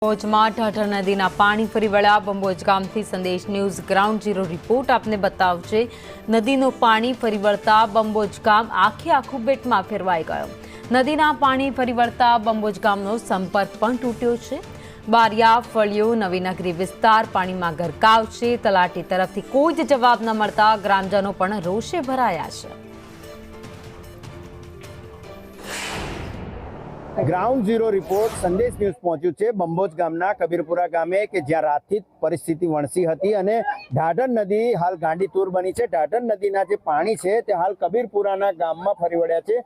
ભોજમાં ઠઠર નદીના પાણી ફરી વળ્યા। બંબોજ ગામથી સંદેશ ન્યૂઝ ગ્રાઉન્ડ ઝીરો રિપોર્ટ આપને બતાવશે। નદીનું પાણી ફરી વળતા બંબોજ ગામ આખું બેટમાં ફેરવાઈ ગયું। નદીના પાણી ફરી વળતા બંબોજ ગામનો સંપર્ક પણ તૂટ્યો છે। બારિયા ફળિયો નવીનગરી વિસ્તાર પાણીમાં ગરકાવ છે। તલાટી તરફથી કોઈ જ જવાબ ન મળતા ગ્રામજનો પણ રોષે ભરાયા છે। ગ્રાઉન્ડ ઝીરો રિપોર્ટ સંદેશ ન્યૂઝ પહોંચ્યું છે બંબોજ ગામના કબીરપુરા ગામે કે જ્યાં રાતથી પરિસ્થિતિ વણસી હતી અને ઢાઢર નદી હાલ ગાંડીતુર બની છે। ઢાઢર નદીના જે પાણી છે તે હાલ કબીરપુરાના ગામમાં ફરી વળ્યા છે।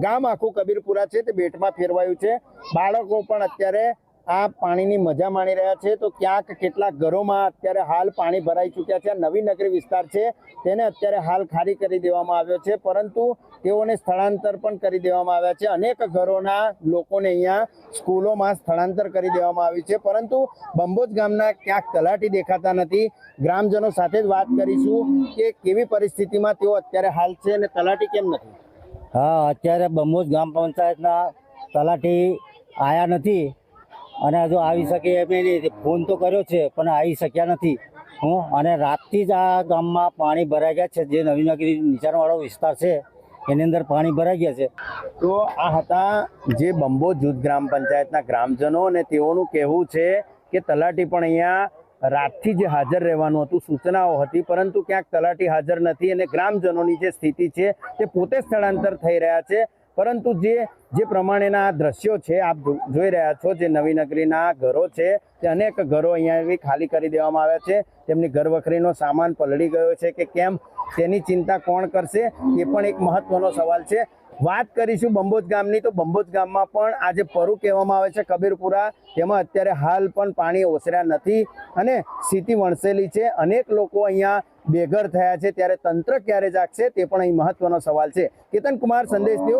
ગામ આખું કબીરપુરા છે તે બેટમાં ફેરવાયું છે। બાળકો પણ અત્યારે આ પાણીની મજા માણી રહ્યા છે। તો ક્યાંક કેટલાક ઘરોમાં અત્યારે હાલ પાણી ભરાઈ ચૂક્યા છે। નવીનગરી વિસ્તાર છે તેને અત્યારે હાલ ખાલી કરી દેવામાં આવ્યો છે, પરંતુ તેઓને સ્થળાંતર પણ કરી દેવામાં આવ્યા છે। અનેક ઘરોના લોકોને અહીંયા સ્કૂલોમાં સ્થળાંતર કરી દેવામાં આવ્યું છે, પરંતુ બંબોજ ગામના ક્યાંક તલાટી દેખાતા નથી। ગ્રામજનો સાથે જ વાત કરીશું કે કેવી પરિસ્થિતિમાં તેઓ અત્યારે હાલ છે અને તલાટી કેમ નથી। હા, અત્યારે બંબોજ ગામ પંચાયતના તલાટી આવ્યા નથી અને હજુ આવી શકે એમ નહીં। ફોન તો કર્યો છે પણ આવી શક્યા નથી। અને રાતથી જ આ ગામમાં પાણી ભરાઈ ગયા છે। જે નવીનગરી નીચાણવાળો વિસ્તાર છે એની અંદર પાણી ભરાઈ ગયા છે। તો આ હતા જે બંબોજ જૂથ ગ્રામ પંચાયતના ગ્રામજનો અને તેઓનું કહેવું છે કે તલાટી પણ અહીંયા રાતથી જે હાજર રહેવાનું હતું, સૂચનાઓ હતી, પરંતુ ક્યાંક તલાટી હાજર નથી અને ગ્રામજનોની જે સ્થિતિ છે તે પોતે સ્થળાંતર થઈ રહ્યા છે। પરંતુ જે પ્રમાણેના દ્રશ્યો છે આપ જોઈ રહ્યા છો, જે નવીનગરીના ઘરો છે તે અનેક ઘરો અહીંયા ખાલી કરી દેવામાં આવ્યા છે। તેમની ઘરવખરીનો સામાન પલળી ગયો છે કે કેમ તેની ચિંતા કોણ કરશે એ પણ એક મહત્વનો સવાલ છે। વાત કરીશું બંબોજ ગામની, તો બંબોજ ગામમાં પણ આ જે પરુ કહેવામાં આવે છે કબીરપુરા, તેમાં અત્યારે હાલ પણ પાણી ઓસર્યા નથી અને સ્થિતિ વણસેલી છે। અનેક લોકો અહીંયા બેઘર થયા છે, ત્યારે તંત્ર ક્યારે જાગશે તે પણ અહીં મહત્વનો સવાલ છે। કેતન કુમાર, સંદેશ ન્યૂઝ।